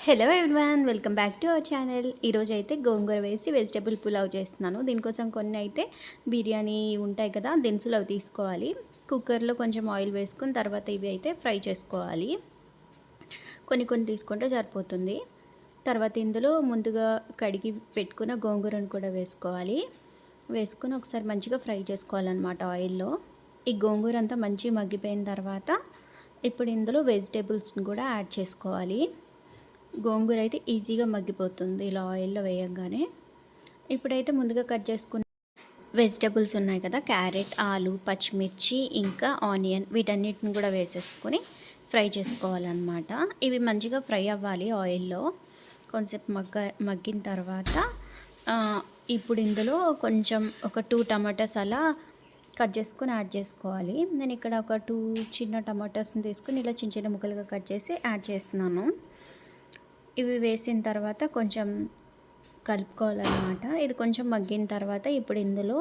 Hello everyone, welcome back to our channel. ఈరోజు అయితే గోంగూర వేసి వెజిటబుల్ పులావ్ చేస్తున్నాను. దీనికోసం కొన్ని అయితే బిర్యానీ ఉంటాయి కదా, దినుసులు అవి తీసుకోవాలి. కుక్కర్లో కొంచెం ఆయిల్ వేసుకుని తర్వాత ఇవి అయితే ఫ్రై చేసుకోవాలి. కొన్ని కొన్ని తీసుకుంటే సరిపోతుంది. తర్వాత ఇందులో ముందుగా కడిగి పెట్టుకున్న గోంగూరను కూడా వేసుకొని ఒకసారి మంచిగా ఫ్రై చేసుకోవాలన్నమాట ఆయిల్లో. ఈ గోంగూర అంతా మంచిగా మగ్గిపోయిన తర్వాత ఇప్పుడు ఇందులో వెజిటేబుల్స్ని కూడా యాడ్ చేసుకోవాలి. గోంగూర అయితే ఈజీగా మగ్గిపోతుంది ఇలా ఆయిల్లో వేయంగానే. ఇప్పుడైతే ముందుగా కట్ చేసుకున్న వెజిటబుల్స్ ఉన్నాయి కదా, క్యారెట్, ఆలు, పచ్చిమిర్చి ఇంకా ఆనియన్, వీటన్నిటిని కూడా వేసేసుకొని ఫ్రై చేసుకోవాలన్నమాట. ఇవి మంచిగా ఫ్రై అవ్వాలి ఆయిల్లో. కొంచెంసేపు మగ్గిన తర్వాత ఇప్పుడు ఇందులో కొంచెం ఒక 2 టమాటాస్ అలా కట్ చేసుకొని యాడ్ చేసుకోవాలి. నేను ఇక్కడ ఒక 2 చిన్న టమాటాస్ని తీసుకుని ఇలా చిన్న చిన్న ముక్కలుగా కట్ చేసి యాడ్ చేస్తున్నాను. ఇవి వేసిన తర్వాత కొంచెం కలుపుకోవాలన్నమాట. ఇది కొంచెం మగ్గిన తర్వాత ఇప్పుడు ఇందులో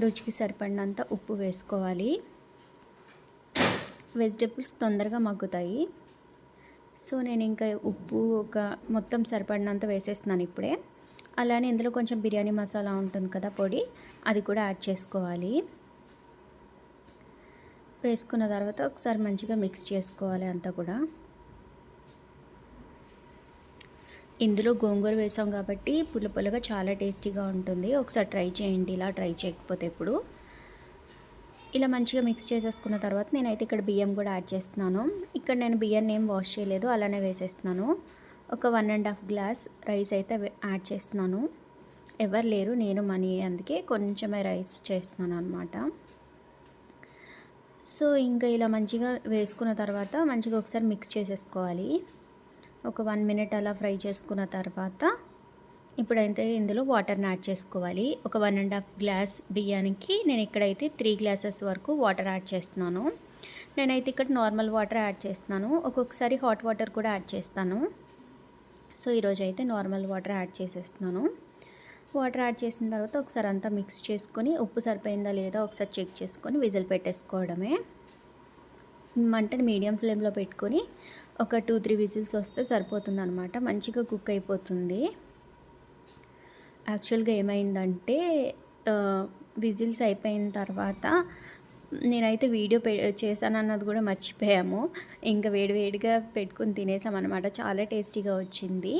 రుచికి సరిపడినంత ఉప్పు వేసుకోవాలి. వెజిటేబుల్స్ తొందరగా మగ్గుతాయి. సో నేను ఇంకా ఉప్పు మొత్తం సరిపడినంత వేసేస్తున్నాను ఇప్పుడే. అలానే ఇందులో కొంచెం బిర్యానీ మసాలా ఉంటుంది కదా, పొడి, అది కూడా యాడ్ చేసుకోవాలి. వేసుకున్న తర్వాత ఒకసారి మంచిగా మిక్స్ చేసుకోవాలి అంతా కూడా. ఇందులో గోంగూర వేసాం కాబట్టి పుల్లగా చాలా టేస్టీగా ఉంటుంది. ఒకసారి ట్రై చేయండి, ఇలా ట్రై చేయకపోతే ఎప్పుడు. ఇలా మంచిగా మిక్స్ చేసేసుకున్న తర్వాత నేనైతే ఇక్కడ బియ్యం కూడా యాడ్ చేస్తున్నాను. ఇక్కడ నేను బియ్యాన్ని ఏం వాష్ చేయలేదు, అలానే వేసేస్తున్నాను. ఒక 1.5 గ్లాస్ రైస్ అయితే యాడ్ చేస్తున్నాను. ఎవరు లేరు, నేను మనీ, అందుకే కొంచెమే రైస్ చేస్తున్నాను అనమాట. సో ఇంకా ఇలా మంచిగా వేసుకున్న తర్వాత మంచిగా ఒకసారి మిక్స్ చేసేసుకోవాలి. ఒక 1 మినిట్ అలా ఫ్రై చేసుకున్న తర్వాత ఇప్పుడైతే ఇందులో వాటర్ని యాడ్ చేసుకోవాలి. ఒక 1.5 గ్లాస్ బియ్యానికి నేను ఇక్కడైతే 3 గ్లాసెస్ వరకు వాటర్ యాడ్ చేస్తున్నాను. నేనైతే ఇక్కడ నార్మల్ వాటర్ యాడ్ చేస్తున్నాను, ఒక్కొక్కసారి హాట్ వాటర్ కూడా యాడ్ చేస్తాను. సో ఈరోజు అయితే నార్మల్ వాటర్ యాడ్ చేసేస్తున్నాను. వాటర్ యాడ్ చేసిన తర్వాత ఒకసారి అంతా మిక్స్ చేసుకొని ఉప్పు సరిపోయిందా లేదా ఒకసారి చెక్ చేసుకొని విజిల్ పెట్టేసుకోవడమే. మంటని మీడియం ఫ్లేమ్లో పెట్టుకొని ఒక 2-3 విజిల్స్ వస్తే సరిపోతుంది అనమాట. మంచిగా కుక్ అయిపోతుంది. యాక్చువల్గా ఏమైందంటే విజిల్స్ అయిపోయిన తర్వాత నేనైతే వీడియో చేశానన్నది కూడా మర్చిపోయాము. ఇంకా వేడివేడిగా పెట్టుకుని తినేసామన్నమాట. చాలా టేస్టీగా వచ్చింది.